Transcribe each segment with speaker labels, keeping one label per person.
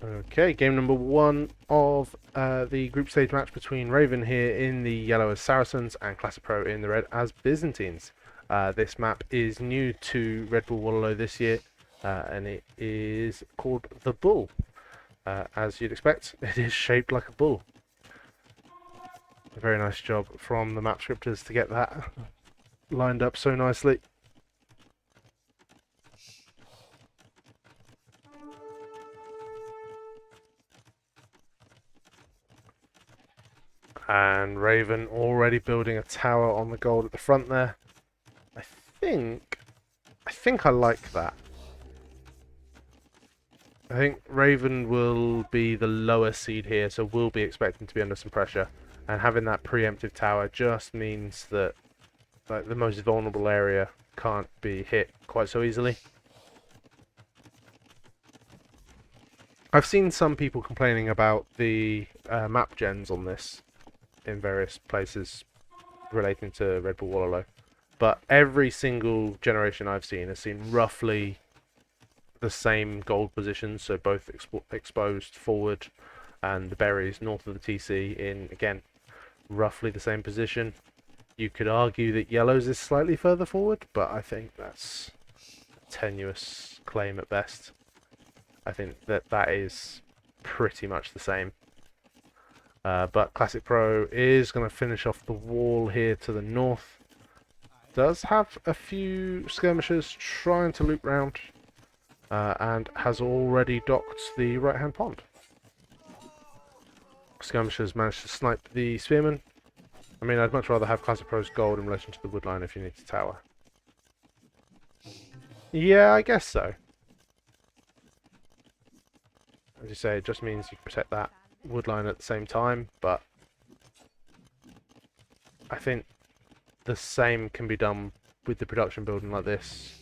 Speaker 1: Okay, game number one of the group stage match between Raven here in the yellow as Saracens and Classicpro in the red as Byzantines. This map is new to Red Bull Wallow this year, and it is called the Bull. As you'd expect, it is shaped like a bull. A very nice job from the map scripters to get that lined up so nicely. And Raven already building a tower on the gold at the front there. I think I like that. I think Raven will be the lower seed here, so we'll be expecting to be under some pressure. And having that preemptive tower just means that the most vulnerable area can't be hit quite so easily. I've seen some people complaining about the map gens on this in various places relating to Red Bull Wallow, but every single generation I've seen has seen roughly the same gold positions, so both exposed forward and the berries north of the TC in, again, roughly the same position. You could argue that yellows is slightly further forward, but I think that's a tenuous claim at best. I think that is pretty much the same. But Classicpro is going to finish off the wall here to the north. Does have a few skirmishers trying to loop round, and has already docked the right-hand pond. Skirmishers managed to snipe the spearman. I mean, I'd much rather have Classicpro's gold in relation to the woodline if you need to tower. Yeah, I guess so. As you say, it just means you can protect that woodline at the same time, but I think the same can be done with the production building like this.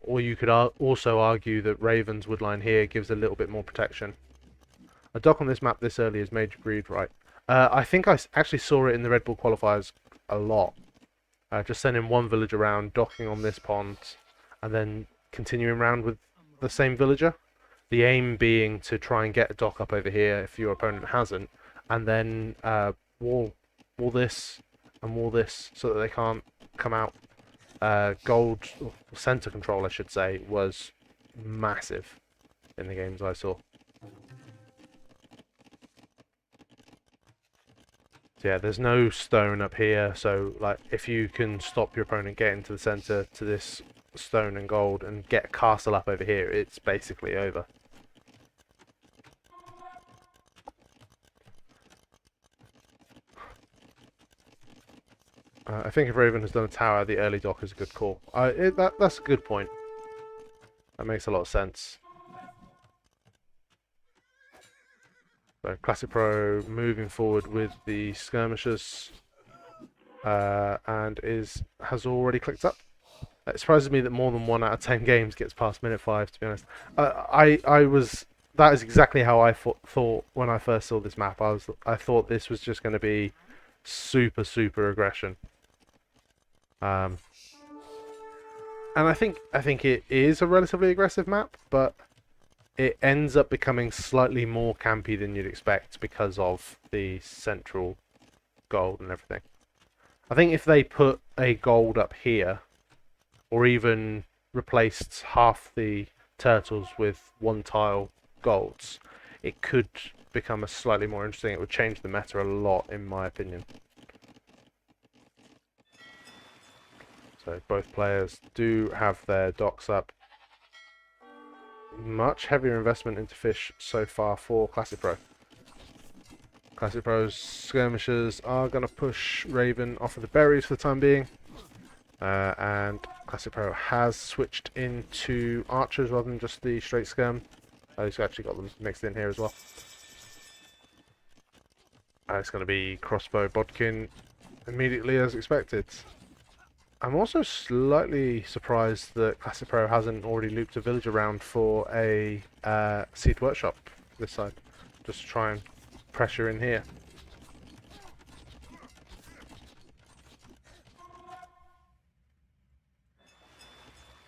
Speaker 1: Or you could also argue that Raven's woodline here gives a little bit more protection. A dock on this map this early is major greed, right? I think I actually saw it in the Red Bull qualifiers a lot. Just sending one village around, docking on this pond, and then continuing around with the same villager. The aim being to try and get a dock up over here if your opponent hasn't, and then wall this and wall this so that they can't come out. Gold center control, I should say, was massive in the games I saw. So yeah, there's no stone up here, so like if you can stop your opponent getting to the center to this stone and gold and get a castle up over here, it's basically over. I think if Raven has done a tower, the early dock is a good call. That's a good point. That makes a lot of sense. So Classicpro moving forward with the skirmishers, and has already clicked up. It surprises me that more than 1 out of 10 games gets past minute 5. To be honest, that is exactly how I thought when I first saw this map. I thought this was just going to be super aggression. And I think it is a relatively aggressive map, but it ends up becoming slightly more campy than you'd expect because of the central gold and everything. I think if they put a gold up here, or even replaced half the turtles with 1-tile golds, it could become a slightly more interesting. It would change the meta a lot, in my opinion. So both players do have their docks up. Much heavier investment into fish so far for Classicpro. Classicpro's skirmishers are going to push Raven off of the berries for the time being. And Classicpro has switched into archers rather than just the straight skirm. He's actually got them mixed in here as well. It's going to be crossbow bodkin immediately as expected. I'm also slightly surprised that Classicpro hasn't already looped a village around for a seed workshop this side, just to try and pressure in here.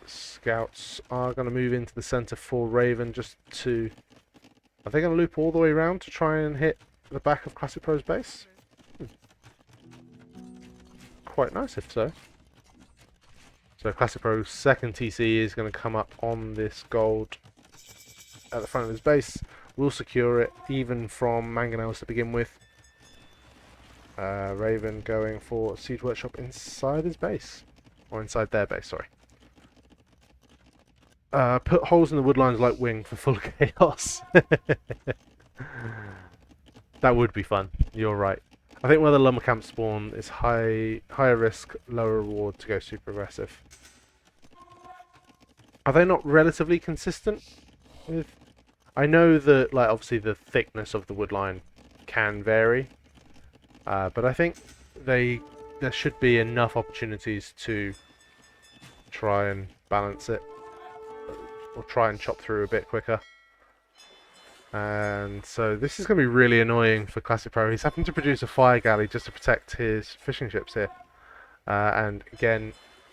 Speaker 1: Scouts are going to move into the center for Raven just to Are they going to loop all the way around to try and hit the back of Classicpro's base? Quite nice if so. So Classicpro's second TC is going to come up on this gold at the front of his base. We'll secure it even from mangonels to begin with. Raven going for Siege Workshop inside his base. Or inside their base, sorry. Put holes in the wood lines like wing for full chaos. That would be fun, you're right. I think where the lumber camp spawn is higher risk, lower reward to go super aggressive. Are they not relatively consistent with... I know that, like, obviously the thickness of the wood line can vary, but I think there should be enough opportunities to try and balance it, or try and chop through a bit quicker. And so this is going to be really annoying for Classicpro. He's having to produce a fire galley just to protect his fishing ships here. And again,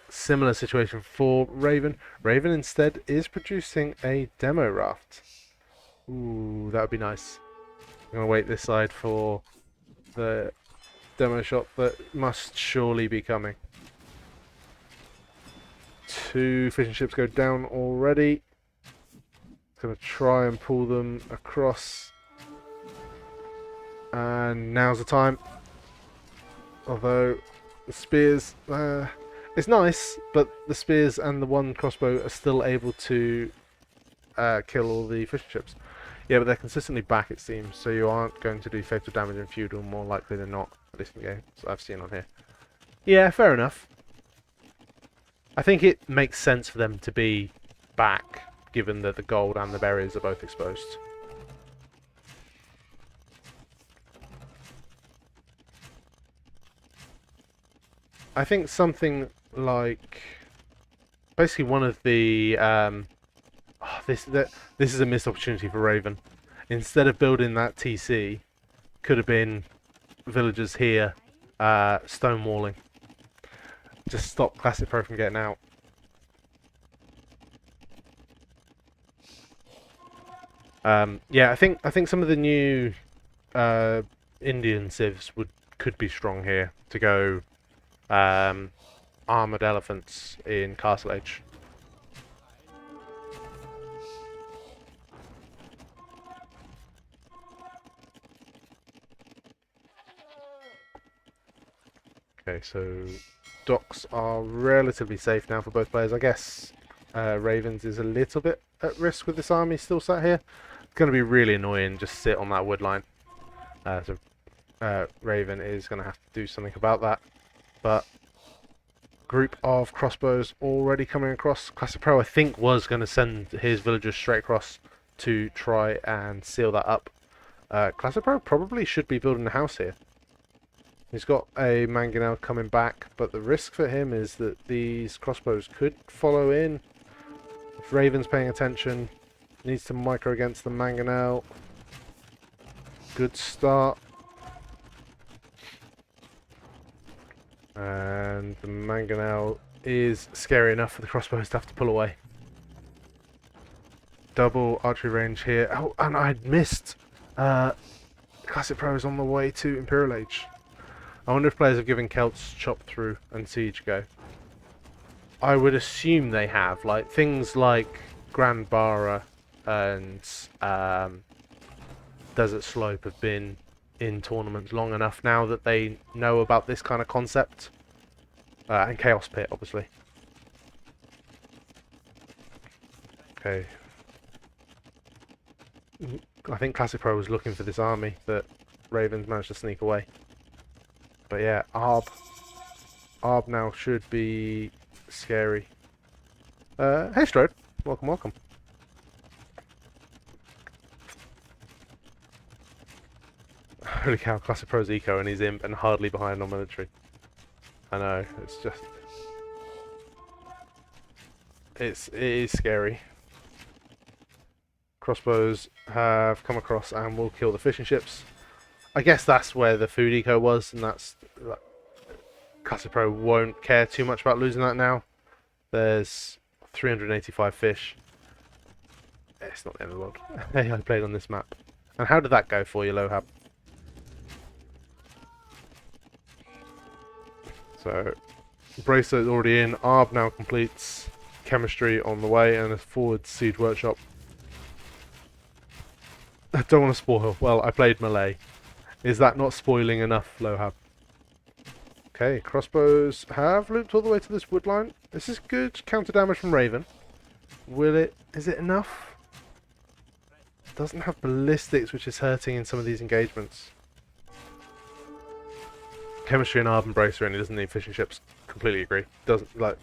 Speaker 1: similar situation for Raven. Raven instead is producing a demo raft. Ooh, that would be nice. I'm going to wait this side for the demo shot that must surely be coming. 2 fishing ships go down already. Going to try and pull them across, and now's the time. Although the spears, it's nice, but the spears and the one crossbow are still able to kill all the fishing ships. Yeah, but they're consistently back, it seems, so you aren't going to do fatal damage in feudal more likely than not, at least in the games I've seen on here. Yeah, fair enough. I think it makes sense for them to be back, given that the gold and the berries are both exposed. I think something like... basically one of the... this is a missed opportunity for Raven. Instead of building that TC, could have been villagers here stonewalling. Just stop Classicpro from getting out. Yeah, I think some of the new Indian civs could be strong here to go armored elephants in Castle Age. Okay, so docks are relatively safe now for both players. I guess Ravens is a little bit at risk with this army still sat here. It's going to be really annoying just sit on that wood line. So Raven is going to have to do something about that. But group of crossbows already coming across. Classicpro, I think, was going to send his villagers straight across to try and seal that up. Classicpro probably should be building a house here. He's got a mangonel coming back, but the risk for him is that these crossbows could follow in. If Raven's paying attention, needs to micro against the mangonel. Good start. And the mangonel is scary enough for the crossbows to have to pull away. Double archery range here. Oh, and I'd missed. Classicpro is on the way to Imperial Age. I wonder if players have given Celts chop through and siege go. I would assume they have. Like things like Grand Bara and Desert Slope have been in tournaments long enough now that they know about this kind of concept. And Chaos Pit, obviously. Okay. I think Classicpro was looking for this army that Ravens managed to sneak away. But yeah, Arb now should be scary. Hey Strode, welcome, welcome. Holy cow, Classicpro's eco and he's imp and hardly behind on military. I know, it's just... it is scary. Crossbows have come across and will kill the fishing ships. I guess that's where the food eco was, and that's... Classicpro won't care too much about losing that now. There's 385 fish. It's not the end of the world. Hey, I played on this map. And how did that go for you, Lohab? So, Bracer is already in. Arb now completes. Chemistry on the way, and a forward siege workshop. I don't want to spoil. Well, I played melee. Is that not spoiling enough, Lohab? Okay, crossbows have looped all the way to this wood line. This is good counter damage from Raven. Is it enough? Doesn't have ballistics, which is hurting in some of these engagements. Chemistry and Arb Bracer, and he doesn't need fishing ships. Completely agree. Doesn't like.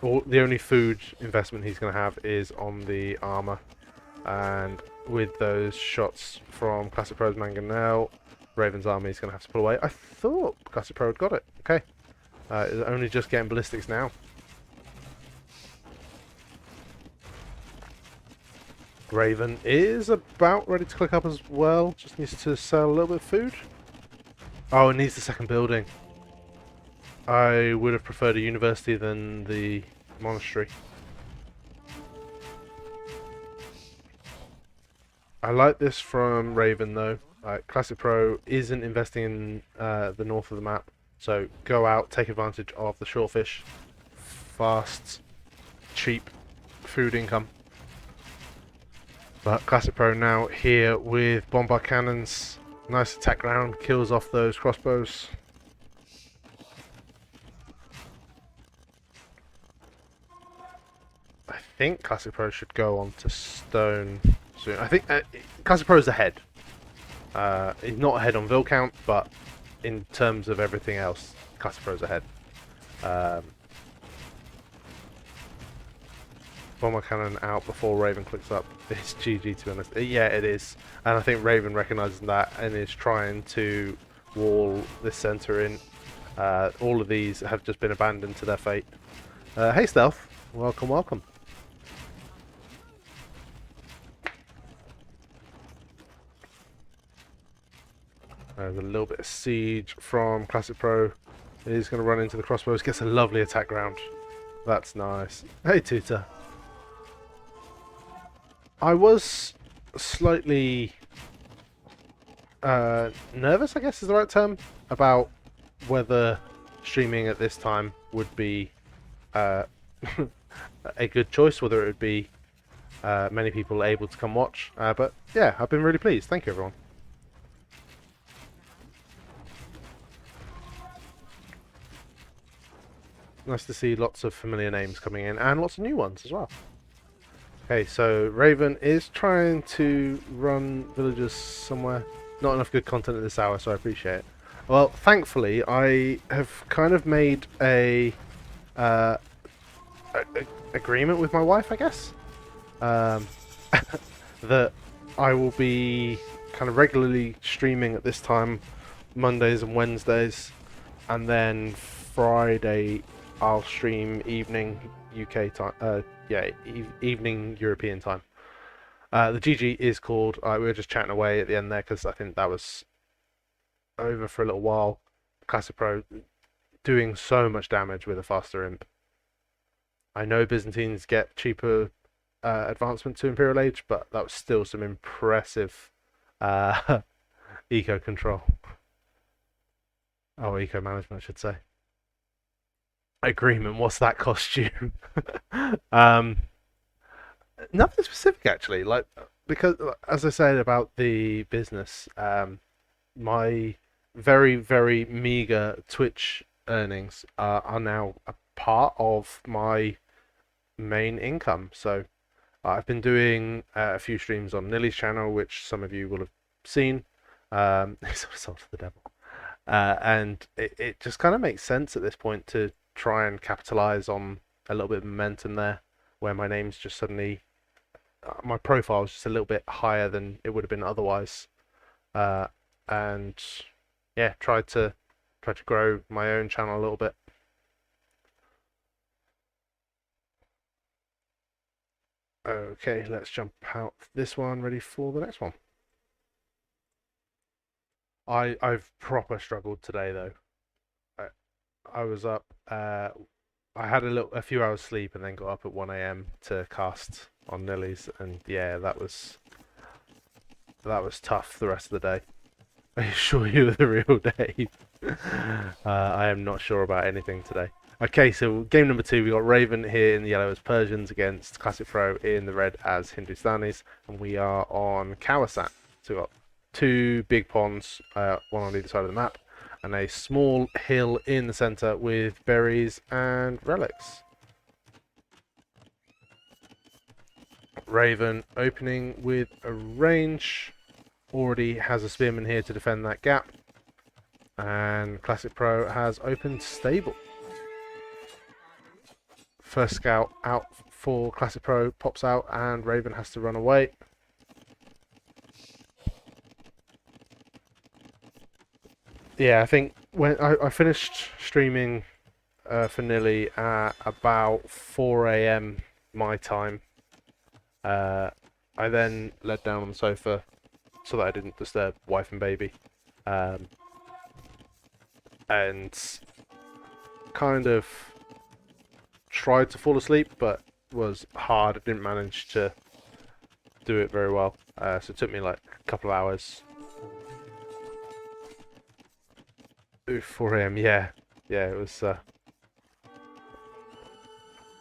Speaker 1: The only food investment he's going to have is on the armor, and with those shots from Classicpro's Mangonel, Raven's army is going to have to pull away. I thought Classicpro had got it. Okay, it's only just getting ballistics now. Raven is about ready to click up as well. Just needs to sell a little bit of food. Oh, it needs the second building. I would have preferred a university than the monastery. I like this from Raven though. Classicpro isn't investing in the north of the map, so go out, take advantage of the shortfish. Fast, cheap food income. But Classicpro now here with bombard cannons. Nice attack ground, kills off those crossbows. I think Classicpro should go on to stone soon. I think Classicpro is ahead. He's not ahead on Vil count, but in terms of everything else, Classicpro's ahead. Bomber cannon out before Raven clicks up. It's GG, to be honest. Yeah, it is. And I think Raven recognises that and is trying to wall this centre in. All of these have just been abandoned to their fate. Hey, Stealth. Welcome, welcome. There's a little bit of siege from Classicpro. He's going to run into the crossbows. Gets a lovely attack ground. That's nice. Hey, Tutor. I was slightly nervous, I guess is the right term, about whether streaming at this time would be a good choice, whether it would be many people able to come watch. But yeah, I've been really pleased. Thank you, everyone. Nice to see lots of familiar names coming in and lots of new ones as well. Okay, so Raven is trying to run villagers somewhere. Not enough good content at this hour, so I appreciate it. Well, thankfully, I have kind of made a agreement with my wife, I guess, that I will be kind of regularly streaming at this time, Mondays and Wednesdays, and then Friday I'll stream evening UK time. Evening European time. The GG is called. We were just chatting away at the end there because I think that was over for a little while. Classicpro doing so much damage with a faster imp. I know Byzantines get cheaper advancement to Imperial Age, but that was still some impressive eco control. Oh, eco management, I should say. Agreement. What's that cost you? Nothing specific actually. Like because as I said about the business, my very very meager Twitch earnings are now a part of my main income. So I've been doing a few streams on Nilly's channel, which some of you will have seen. It's a result of the devil, and it just kind of makes sense at this point to try and capitalize on a little bit of momentum there, where my name's just suddenly, my profile is just a little bit higher than it would have been otherwise, and yeah, try to grow my own channel a little bit. Okay, let's jump out this one, ready for the next one. I've proper struggled today though. I was up I had a few hours sleep and then got up at 1 a.m. to cast on Nillies, and yeah, that was tough the rest of the day. I assure you, the real day. I am not sure about anything today. Okay, so game number 2, we got Raven here in the yellow as Persians against Classicpro in the red as Hindustanis, and we are on Kawasat. So we've got 2 big ponds, one on either side of the map, and a small hill in the centre with berries and relics. Raven opening with a range, already has a spearman here to defend that gap, and Classicpro has opened stable. First scout out for Classicpro pops out and Raven has to run away. Yeah, I think when I finished streaming for Nilly at about 4 a.m. my time, I then laid down on the sofa so that I didn't disturb wife and baby, and kind of tried to fall asleep, but was hard. I didn't manage to do it very well, so it took me like a couple of hours. Ooh, 4 a.m. Yeah, it was.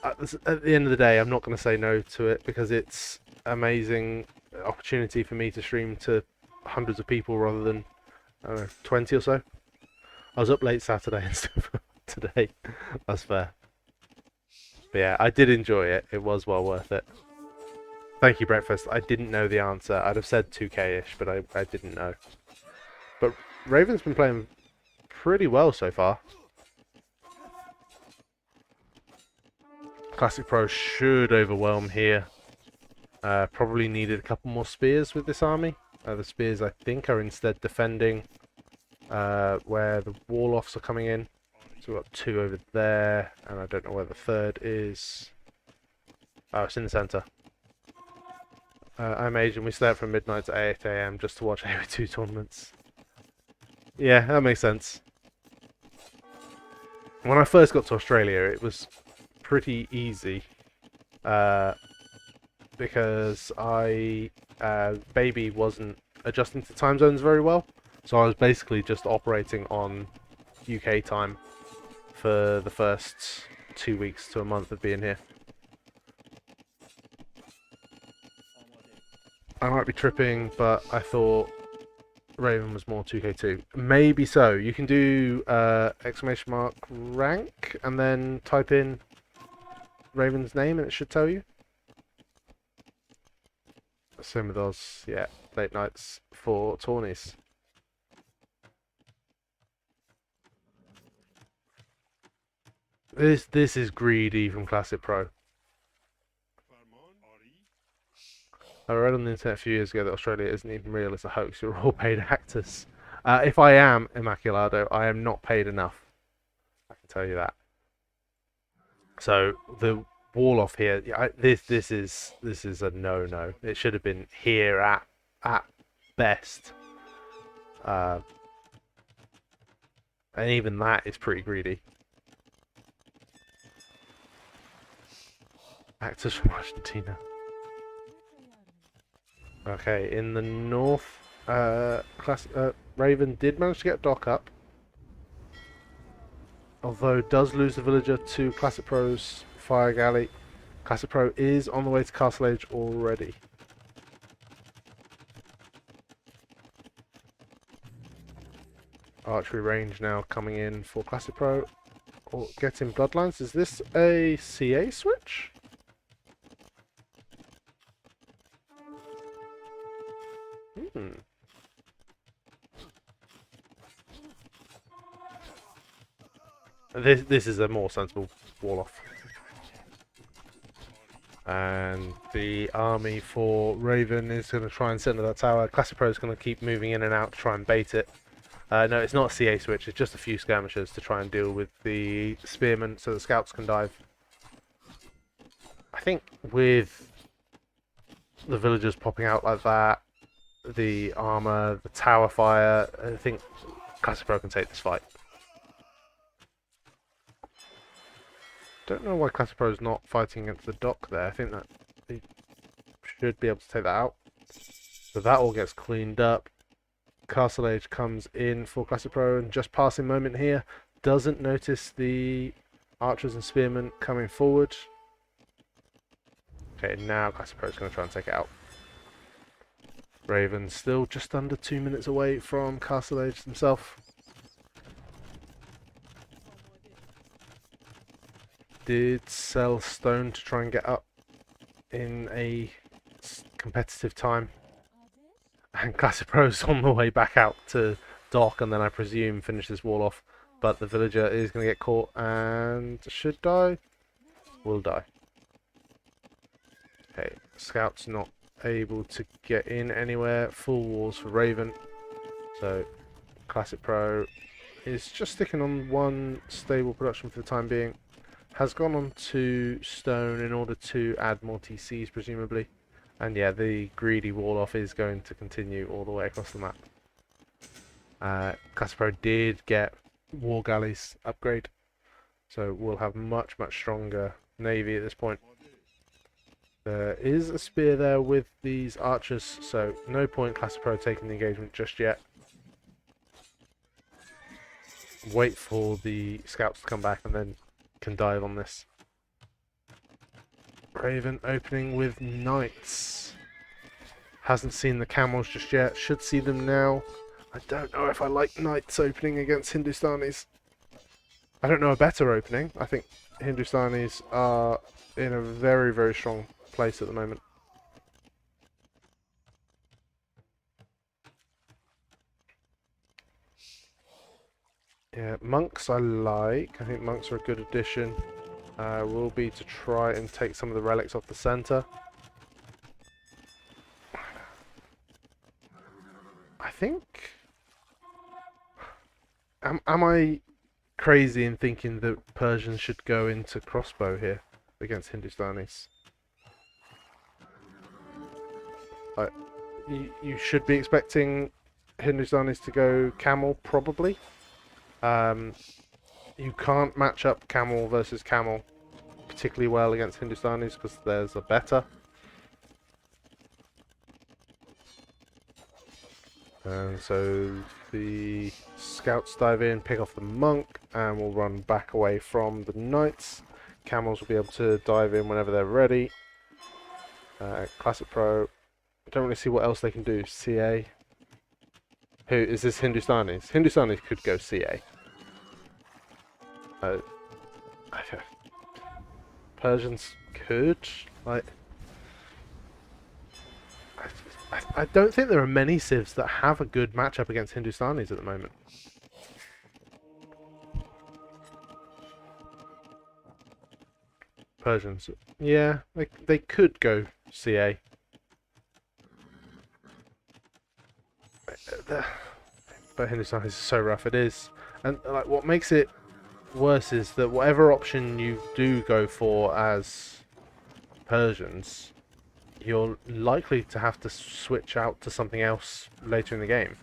Speaker 1: At the end of the day, I'm not going to say no to it because it's amazing opportunity for me to stream to hundreds of people rather than, I don't know, 20 or so. I was up late Saturday instead of today. That's fair. But yeah, I did enjoy it. It was well worth it. Thank you, Breakfast. I didn't know the answer. I'd have said 2k-ish, but I didn't know. But Raven's been playing pretty well so far. Classicpro should overwhelm here. Probably needed a couple more spears with this army. The spears, I think, are instead defending where the wall-offs are coming in. So we've got 2 over there, and I don't know where the third is. Oh, it's in the centre. I'm Asian. We stay up from midnight to 8 a.m. just to watch AOE 2 tournaments. Yeah, that makes sense. When I first got to Australia, it was pretty easy because baby wasn't adjusting to time zones very well, so I was basically just operating on UK time for the first 2 weeks to a month of being here. I might be tripping, but I thought Raven was more 2k2. Maybe so. You can do exclamation mark rank and then type in Raven's name and it should tell you. Same with us, yeah. Late nights for tourneys. This is greedy from Classicpro. I read on the internet a few years ago that Australia isn't even real, it's a hoax, you're all paid actors. If I am Immaculado, I am not paid enough. I can tell you that. So the wall off here, this is a no-no. It should have been here at best. And even that is pretty greedy. Actors from Argentina. Okay, in the north, Raven did manage to get Dock up. Although does lose the villager to Classicpro's fire galley. Classicpro is on the way to Castle Age already. Archery range now coming in for Classicpro. Or getting Bloodlines. Is this a CA switch? This is a more sensible wall off. And the army for Raven is going to try and sit under that tower. Classicpro is going to keep moving in and out to try and bait it. No, it's not a CA switch, it's just a few skirmishers to try and deal with the spearmen so the scouts can dive. I think with the villagers popping out like that, the armor, the tower fire, I think Classicpro can take this fight. Don't know why Classicpro is not fighting against the dock there. I think that they should be able to take that out. So that all gets cleaned up. Castle Age comes in for Classicpro, and just passing moment here. Doesn't notice the archers and spearmen coming forward. Okay, now Classicpro is going to try and take it out. Raven still just under 2 minutes away from Castle Age himself. Did sell stone to try and get up in a competitive time. And Classicpro's on the way back out to dock, and then I presume finish this wall off. But the villager is going to get caught and should die. Will die. Okay, scout's not able to get in anywhere. Full walls for Raven. So Classicpro is just sticking on one stable production for the time being. Has gone on to stone in order to add more TCs presumably. And yeah, the greedy wall off is going to continue all the way across the map. Classicpro did get war galleys upgrade, so we'll have much stronger navy at this point. There is a spear there with these archers, so no point Classicpro taking the engagement just yet. Wait for the scouts to come back and then can dive on this. Raven opening with knights. Hasn't seen the camels just yet. Should see them now. I don't know if I like knights opening against Hindustanis. I don't know a better opening. I think Hindustanis are in a very strong place at the moment. Yeah, monks I like. I think monks are a good addition. Will be to try and take some of the relics off the center. I think... Am I crazy in thinking that Persians should go into crossbow here against Hindustanis? You should be expecting Hindustanis to go camel, probably. You can't match up camel versus camel particularly well against Hindustanis because there's a better. And so the scouts dive in, pick off the monk, and we'll run back away from the knights. Camels will be able to dive in whenever they're ready. Classicpro, don't really see what else they can do. CA. Who is this? Hindustanis? Hindustanis could go CA. Persians could, like... I don't think there are many civs that have a good matchup against Hindustanis at the moment. Persians, yeah, they could go CA. But Hindustanis is so rough, it is. And like, what makes it worse is that whatever option you do go for as Persians, you're likely to have to switch out to something else later in the game.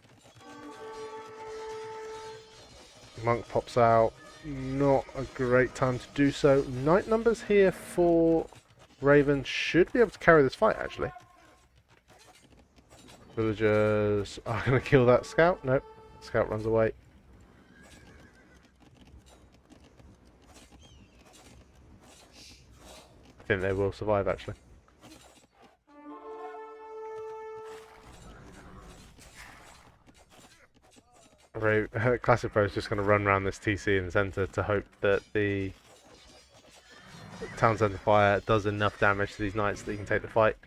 Speaker 1: Monk pops out. Not a great time to do so. Knight numbers here for Raven should be able to carry this fight, actually. Villagers are going to kill that scout. Nope. Scout runs away. I think they will survive, actually. Classicpro is just going to run around this TC in the centre to hope that the town centre fire does enough damage to these knights that he can take the fight.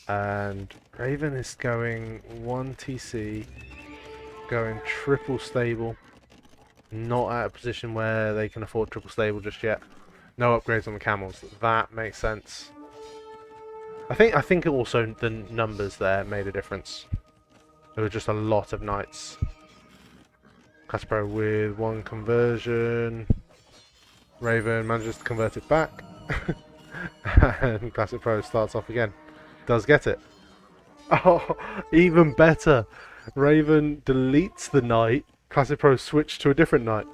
Speaker 1: And Raven is going 1 TC, going triple stable. Not at a position where they can afford triple stable just yet. No upgrades on the camels. That makes sense. I think also the numbers there made a difference. There were just a lot of knights. Classicpro with 1 conversion. Raven manages to convert it back. And Classicpro starts off again. Does get it. Oh, even better. Raven deletes the knight. Classicpro switched to a different knight.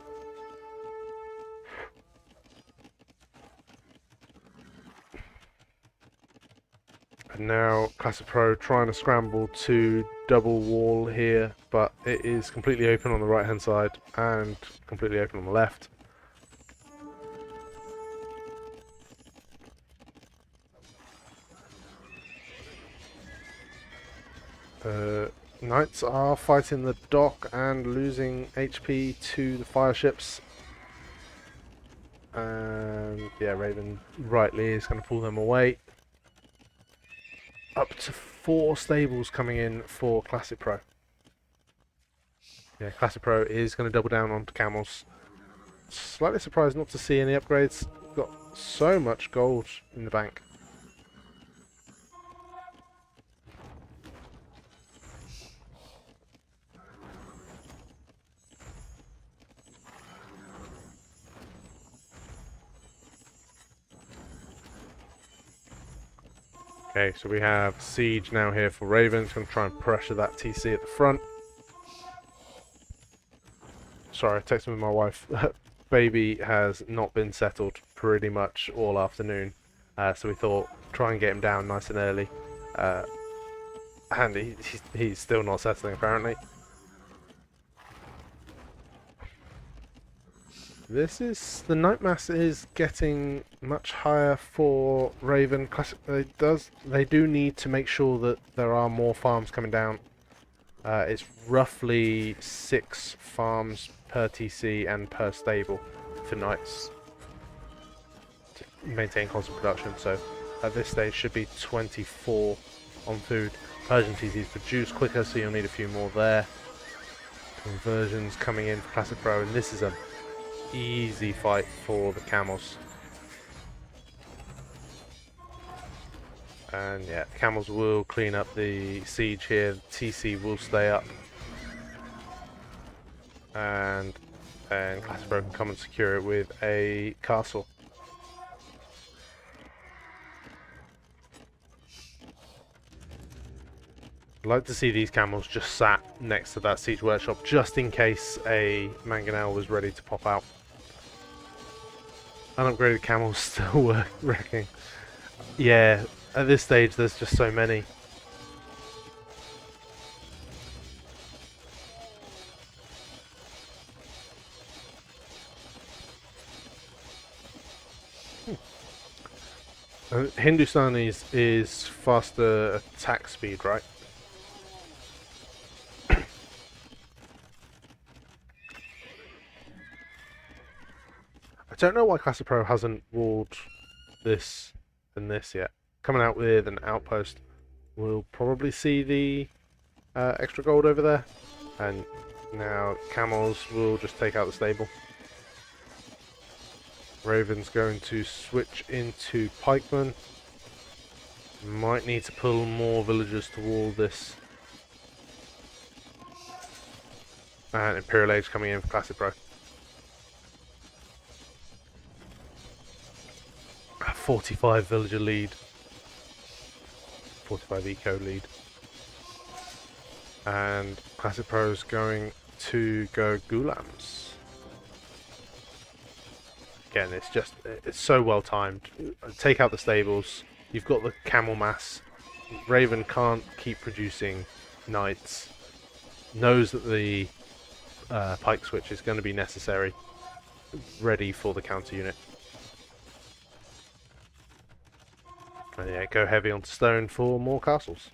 Speaker 1: And now Classicpro trying to scramble to double wall here, but it is completely open on the right hand side and completely open on the left. Knights are fighting the dock and losing HP to the fire ships. And yeah, Raven rightly is going to pull them away. Up to 4 stables coming in for Classicpro. Yeah, Classicpro is going to double down onto camels. Slightly surprised not to see any upgrades. Got so much gold in the bank. Okay, so we have Siege now here for Ravens. Going to try and pressure that TC at the front. Sorry, texting with my wife. Baby has not been settled pretty much all afternoon. So we thought, try and get him down nice and early. And he's still not settling apparently. The Night Mass is getting much higher for Raven. They do need to make sure that there are more farms coming down. It's roughly 6 farms per TC and per stable for Knights to maintain constant production. So at this stage should be 24 on food. Persian TCs produce quicker, so you'll need a few more there. Conversions coming in for Classicpro, and this is an easy fight for the camels. And yeah, the camels will clean up the siege here. The TC will stay up. And then Classicpro can come and secure it with a castle. I'd like to see these camels just sat next to that siege workshop just in case a mangonel was ready to pop out. Unupgraded camels still wrecking. Yeah, at this stage there's just so many. Hindustani's is faster attack speed, right? I don't know why Classicpro hasn't walled this and this yet. Coming out with an outpost. We'll probably see the extra gold over there. And now camels will just take out the stable. Raven's going to switch into pikemen. Might need to pull more villagers to wall this. And Imperial Age coming in for Classicpro. 45 villager lead. 45 eco lead. And Classicpro's going to go Gulams. Again, it's so well timed. Take out the stables. You've got the camel mass. Raven can't keep producing knights. Knows that the pike switch is going to be necessary. Ready for the counter unit. And yeah, go heavy onto stone for more castles.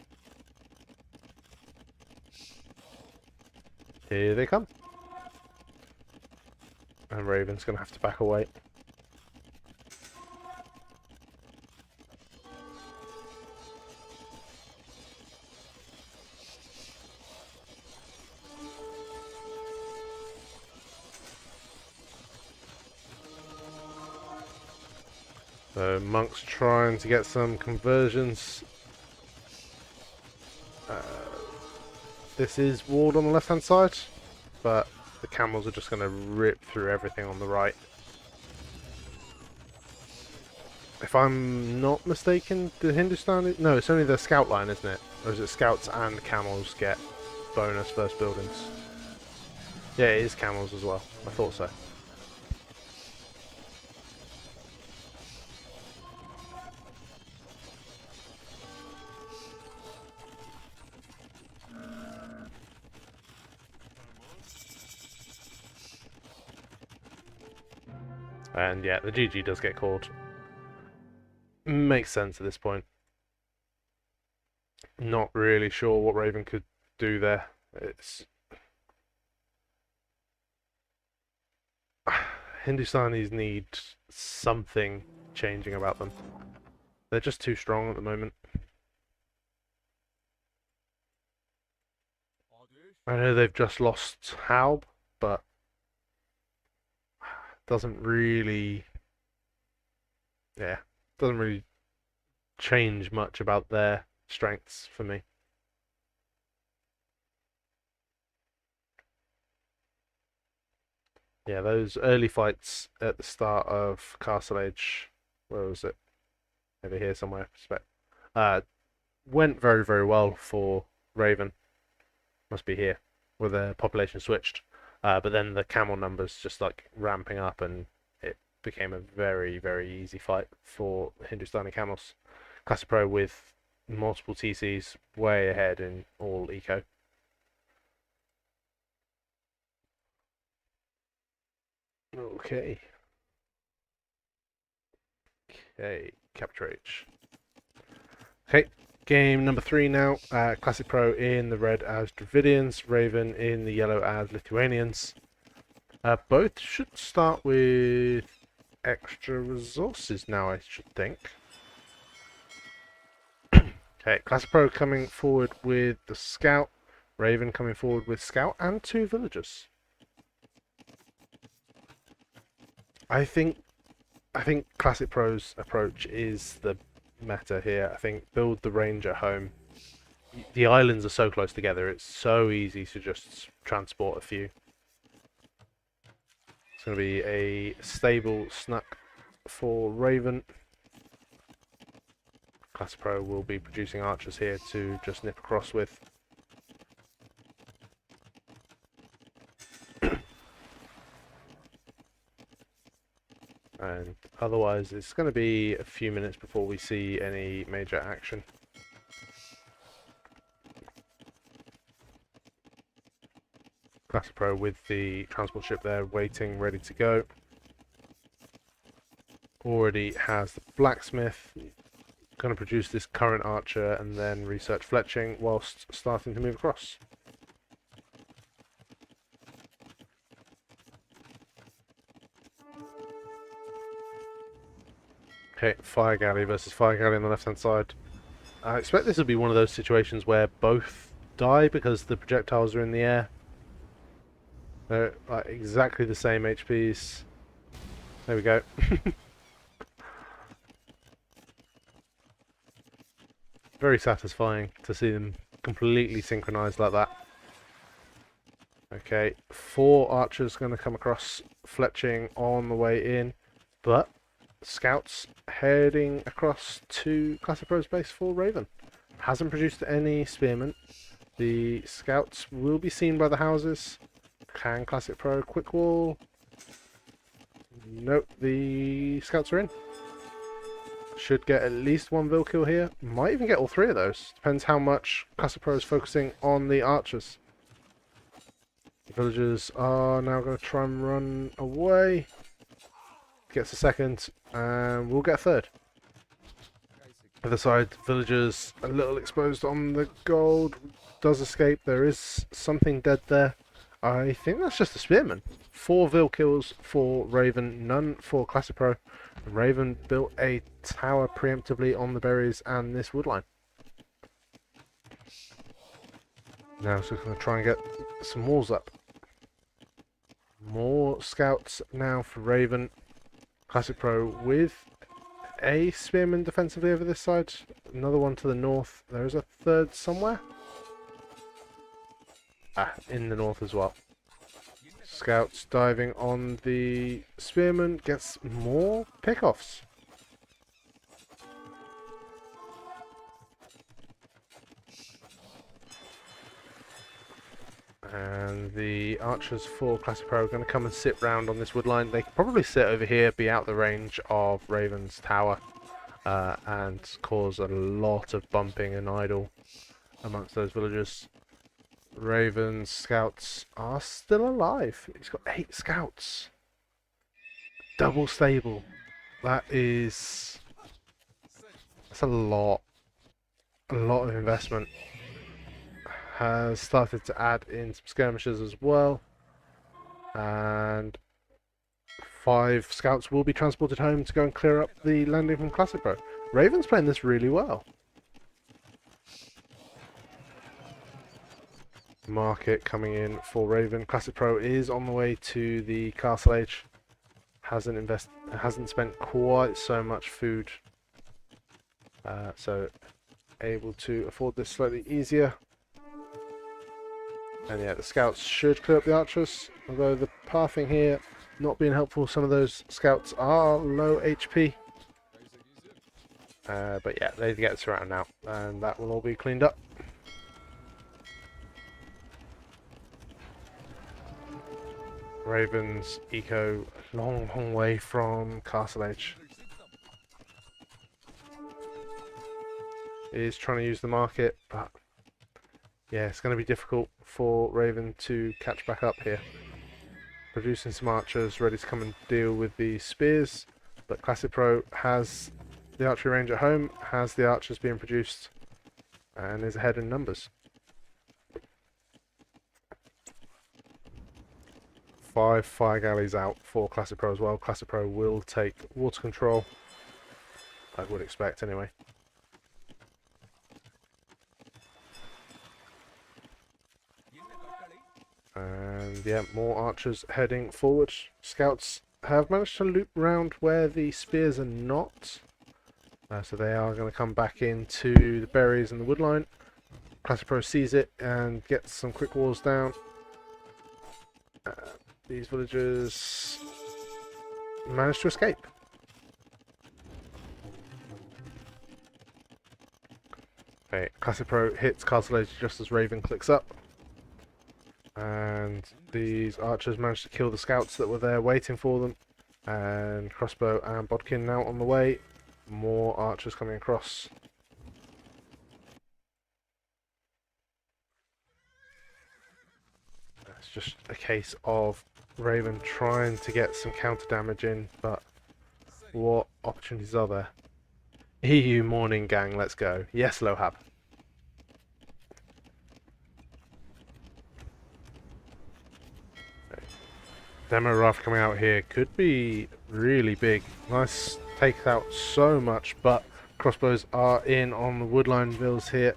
Speaker 1: Here they come. And Raven's going to have to back away. So Monk's trying to get some conversions. This is walled on the left hand side, but the camels are just going to rip through everything on the right. If I'm not mistaken, the Hindustan... No, it's only the scout line, isn't it? Or is it scouts and camels get bonus first buildings? Yeah, it is camels as well. I thought so. And yeah, the GG does get called. Makes sense at this point. Not really sure what Raven could do there. It's Hindustanis need something changing about them. They're just too strong at the moment. I know they've just lost Halb, but doesn't really, yeah, doesn't really change much about their strengths for me. Yeah, those early fights at the start of Castle Age, where was it? Over here somewhere, I suspect. Went very, very well for Raven. Must be here, where the population switched. But then the camel numbers just like ramping up, and it became a very, very easy fight for Hindustani camels. Classicpro with multiple TCs way ahead in all eco. Okay. Okay, capture H. Okay, game number 3 now. Classicpro in the red as Dravidians, Raven in the yellow as Lithuanians. Both should start with extra resources now, I should think. Okay, Classicpro coming forward with the scout, Raven coming forward with scout and 2 villagers. I think Classicpro's approach is the meta here. I think build the range at home. The islands are so close together, it's so easy to just transport a few. It's going to be a stable snuck for Raven. Classicpro will be producing archers here to just nip across with. And otherwise it's going to be a few minutes before we see any major action. Classicpro with the transport ship there waiting, ready to go. Already has the blacksmith. Going to produce this current archer and then research fletching whilst starting to move across. Okay, fire galley versus fire galley on the left hand side. I expect this will be one of those situations where both die because the projectiles are in the air. They're like exactly the same HPs. There we go. Very satisfying to see them completely synchronized like that. Okay, 4 archers going to come across, fletching on the way in, but scouts heading across to Classicpro's base for Raven. Hasn't produced any spearmen. The scouts will be seen by the houses. Can Classicpro quick wall? Nope, the scouts are in. Should get at least 1 Vil kill here. Might even get all 3 of those. Depends how much Classicpro is focusing on the archers. The villagers are now going to try and run away. Gets a second, and we'll get a third. Other side, villagers a little exposed on the gold. Does escape. There is something dead there. I think that's just a spearman. 4 Vil kills for Raven, none for Classicpro. Raven built a tower preemptively on the berries and this woodline. Now it's just going to try and get some walls up. More scouts now for Raven. Classicpro with a spearman defensively over this side. Another one to the north. There is a third somewhere. In the north as well. Scouts diving on the spearman, gets more pickoffs. And the archers for Classicpro are going to come and sit round on this wood line. They can probably sit over here, be out the range of Raven's tower, and cause a lot of bumping and idle amongst those villagers. Raven's scouts are still alive. He's got 8 scouts. Double stable. That's a lot. A lot of investment. Has started to add in some skirmishers as well. And 5 scouts will be transported home to go and clear up the landing from Classicpro. Raven's playing this really well. Market coming in for Raven. Classicpro is on the way to the castle age. Hasn't spent quite so much food, so able to afford this slightly easier. And yeah, the scouts should clear up the archers, although the pathing here not being helpful. Some of those scouts are low HP, but yeah, they get surrounded now, and that will all be cleaned up. Raven's eco long way from castle age. Is trying to use the market, but yeah, it's going to be difficult for Raven to catch back up here. Producing some archers ready to come and deal with the spears, but Classicpro has the archery range at home, has the archers being produced, and is ahead in numbers. 5 fire galleys out for Classicpro as well. Classicpro will take water control, I would expect anyway. And yeah, more archers heading forward. Scouts have managed to loop round where the spears are not. So they are going to come back into the berries and the woodline. Classicpro sees it and gets some quick walls down. These villagers manage to escape. Okay, Classicpro hits Castle Age just as Raven clicks up. And these archers managed to kill the scouts that were there waiting for them. And Crossbow and Bodkin now on the way. More archers coming across. It's just a case of Raven trying to get some counter damage in, but what opportunities are there? EU morning gang, let's go. Yes, Lohab. Demo Raft coming out here could be really big. Nice, takes out so much, but crossbows are in on the woodline vills here,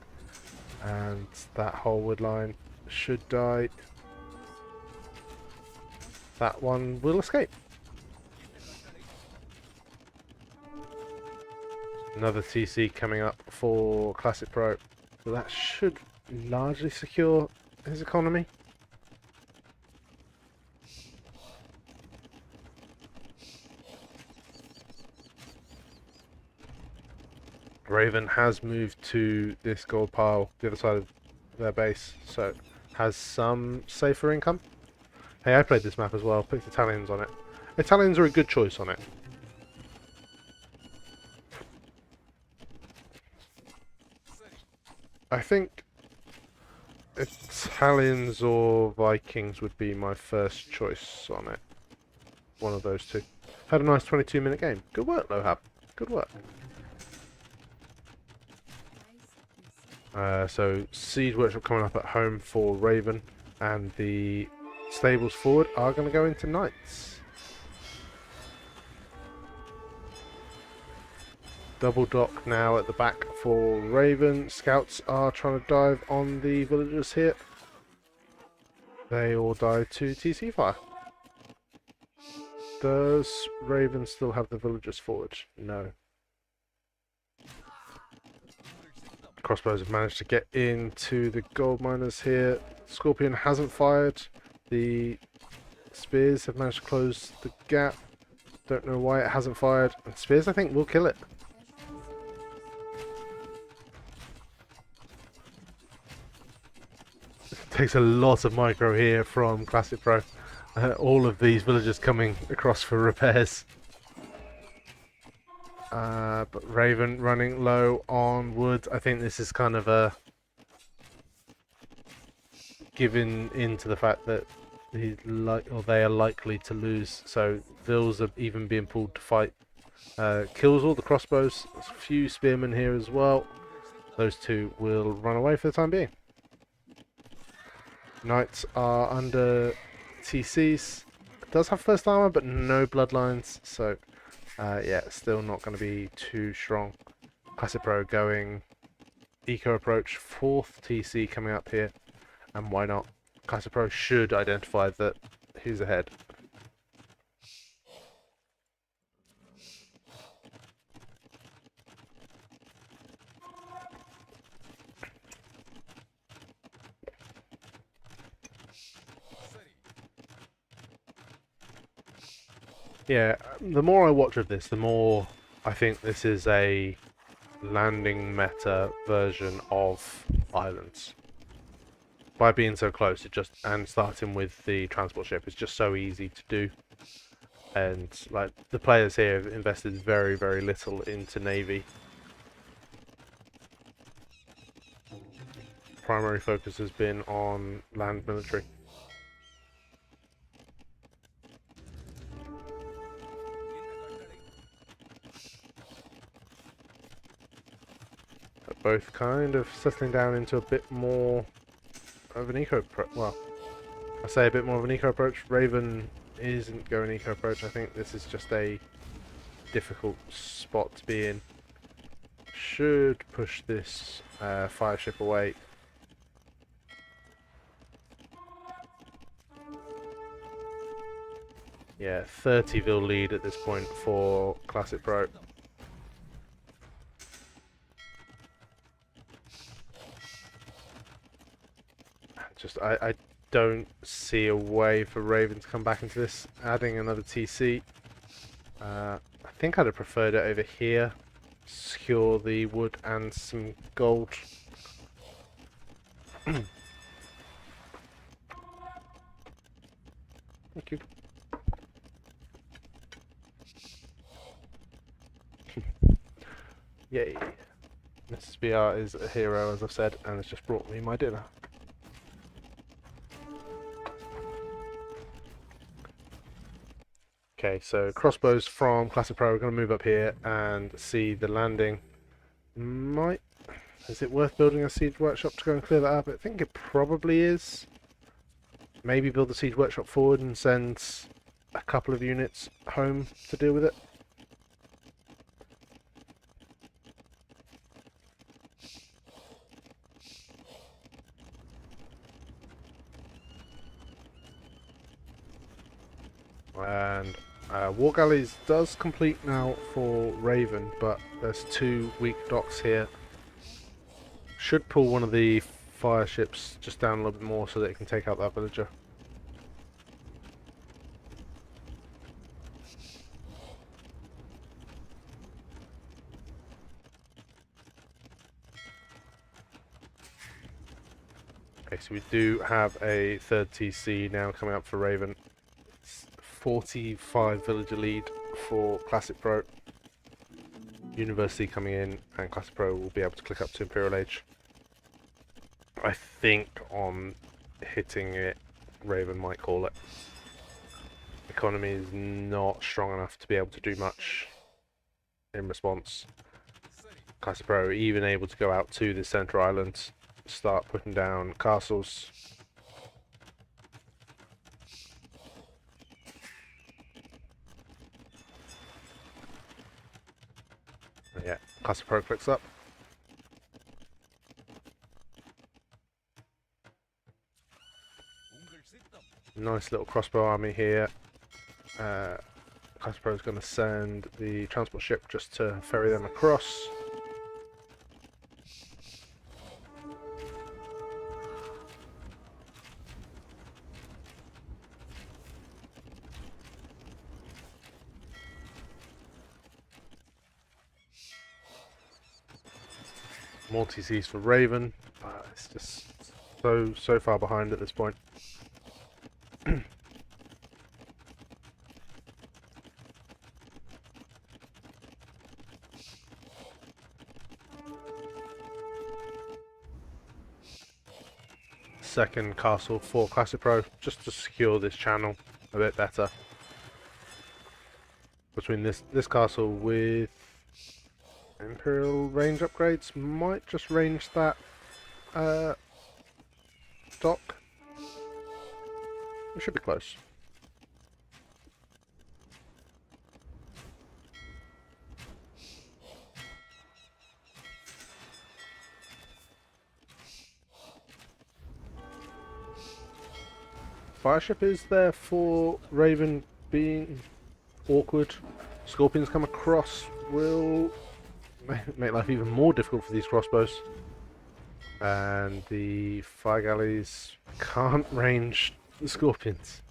Speaker 1: and that whole woodline should die. That one will escape. Another TC coming up for Classicpro, so that should largely secure his economy. Raven has moved to this gold pile, the other side of their base, so has some safer income. Hey, I played this map as well, picked Italians on it. Italians are a good choice on it. I think Italians or Vikings would be my first choice on it. One of those two. Had a nice 22-minute game. Good work, Lohab. Good work. So Siege Workshop coming up at home for Raven, and the stables forward are going to go into Knights. Double dock now at the back for Raven. Scouts are trying to dive on the villagers here. They all die to TC fire. Does Raven still have the villagers forward? No. Crossbows have managed to get into the gold miners here. Scorpion hasn't fired. The spears have managed to close the gap. Don't know why it hasn't fired. And spears, I think, will kill it. Takes a lot of micro here from Classicpro. All of these villagers coming across for repairs. But Raven running low on wood. I think this is kind of a giving in to the fact that or they are likely to lose. So Vils are even being pulled to fight. Kills all the crossbows. There's a few spearmen here as well. Those two will run away for the time being. Knights are under TCs. It does have first armor, but no bloodlines. So yeah, still not going to be too strong. Classicpro going eco approach, 4th TC coming up here, and why not? Classicpro should identify that he's ahead. Yeah, the more I watch of this, the more I think this is a landing meta version of Islands. By being so close, and starting with the transport ship, it's just so easy to do. And like the players here have invested very, very little into navy. Primary focus has been on land military. Both kind of settling down into a bit more of an eco approach. Well, I say a bit more of an eco approach. Raven isn't going eco approach. I think this is just a difficult spot to be in. Should push this fire ship away. Yeah, 30 Vil lead at this point for Classicpro. I don't see a way for Raven to come back into this. Adding another TC. I think I'd have preferred it over here. Secure the wood and some gold. Thank you. Yay. Mrs. BR is a hero, as I've said, and has just brought me my dinner. Okay, so crossbows from Classicpro are going to move up here and see the landing. Is it worth building a siege workshop to go and clear that up? I think it probably is. Maybe build the siege workshop forward and send a couple of units home to deal with it. And War Galleys does complete now for Raven, but there's 2 weak docks here. Should pull one of the fire ships just down a little bit more so that it can take out that villager. Okay, so we do have a 3rd TC now coming up for Raven. 45 villager lead for Classicpro. University coming in, and Classicpro will be able to click up to Imperial Age. I think on hitting it, Raven might call it. Economy is not strong enough to be able to do much in response. Classicpro even able to go out to the centre island, start putting down castles. Yeah, Classicpro clicks up. Nice little crossbow army here. Classicpro is going to send the transport ship just to ferry them across. More TCs for Raven, but it's just so far behind at this point. second castle for Classicpro, just to secure this channel a bit better. Between this castle with Imperial range upgrades, might just range that dock. It should be close. Fireship is there for Raven being awkward. Scorpions come across will make life even more difficult for these crossbows. And the fire galleys can't range the Scorpions.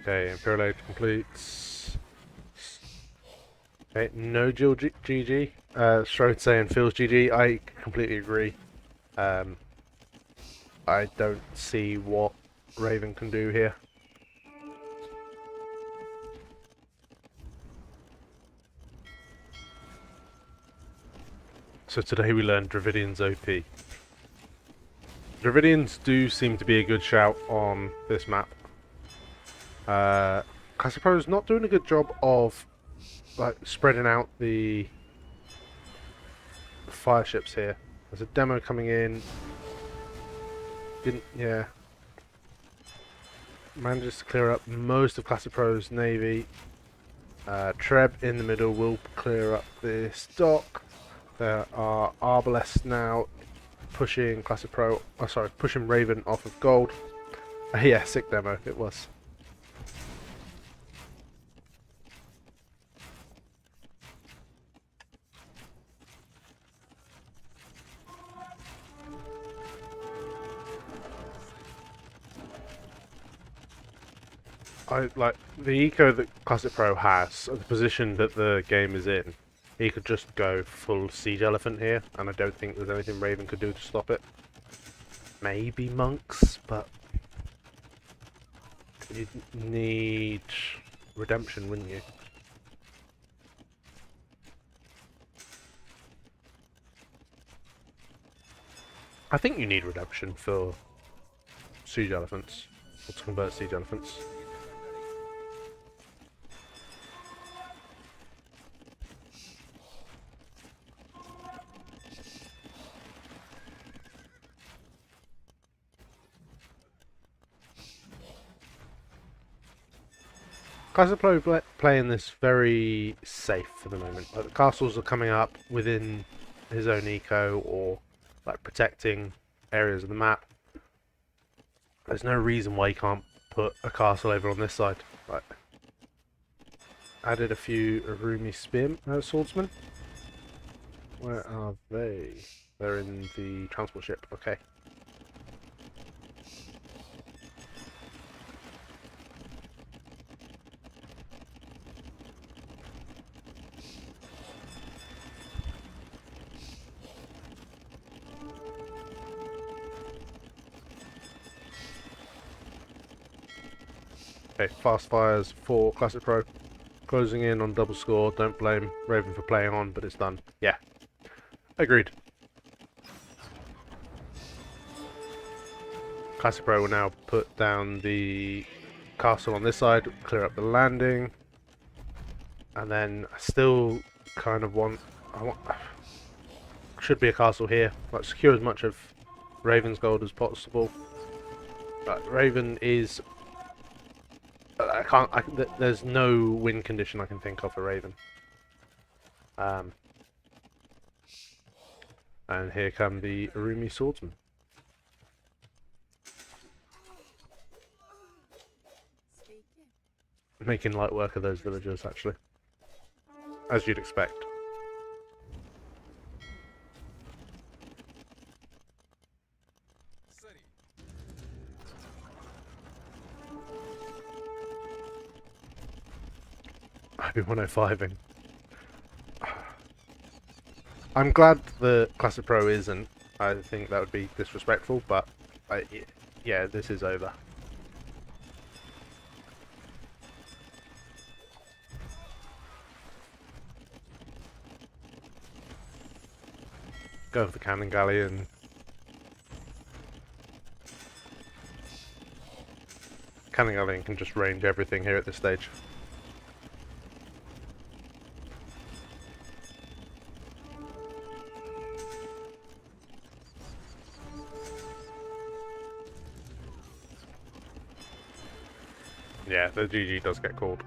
Speaker 1: Okay, Imperial Age completes. Okay, no Jill GG. Strode saying feels GG. I completely agree. I don't see what Raven can do here. So today we learned Dravidian's OP. Dravidians do seem to be a good shout on this map. Classicpro is not doing a good job of like spreading out the fire ships here. There's a demo coming in. Yeah. Manages to clear up most of Classicpro's navy. Treb in the middle will clear up this dock. There are Arbalests now pushing Classicpro. Oh, sorry, pushing Raven off of gold. Yeah, sick demo it was. I like the eco that Classicpro has, the position that the game is in. He could just go full siege elephant here, and I don't think there's anything Raven could do to stop it. Maybe monks, but you'd need redemption, wouldn't you? I think you need redemption for siege elephants, or to convert siege elephants. Classicpro playing this very safe for the moment. Like, the castles are coming up within his own eco, or like protecting areas of the map. There's no reason why you can't put a castle over on this side. Like, added a few Arumi swordsmen. Where are they? They're in the transport ship. Okay. Okay, fast fires for Classicpro. Closing in on double score. Don't blame Raven for playing on, but it's done. Yeah. Agreed. Classicpro will now put down the castle on this side, clear up the landing. And then I still kind of want... should be a castle here. Like, secure as much of Raven's gold as possible. But Raven is... there's no win condition I can think of for Raven. And here come the Arumi swordsmen. Making light work of those villagers, actually. As you'd expect. I've been 105ing. I'm glad the Classicpro isn't. I think that would be disrespectful, but yeah, this is over. Go for the cannon galleon. Cannon galleon can just range everything here at this stage. Yeah, the GG does get called.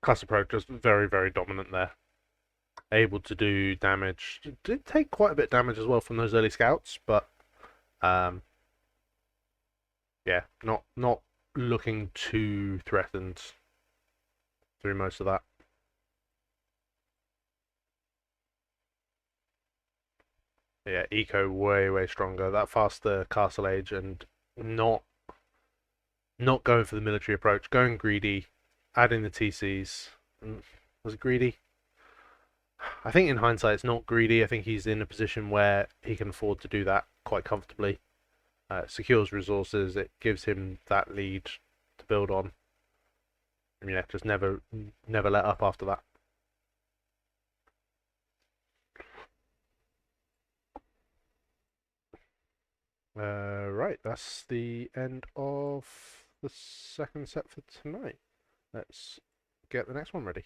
Speaker 1: Classicpro just very, very dominant there. Able to do damage. Did take quite a bit of damage as well from those early scouts, but yeah, not looking too threatened through most of that. Yeah, eco way stronger. That faster castle age and not going for the military approach, going greedy, adding the TCs. Was it greedy? I think in hindsight it's not greedy. I think he's in a position where he can afford to do that quite comfortably. Secures resources. It gives him that lead to build on. And yeah, just never let up after that. Right, that's the end of the second set for tonight. Let's get the next one ready.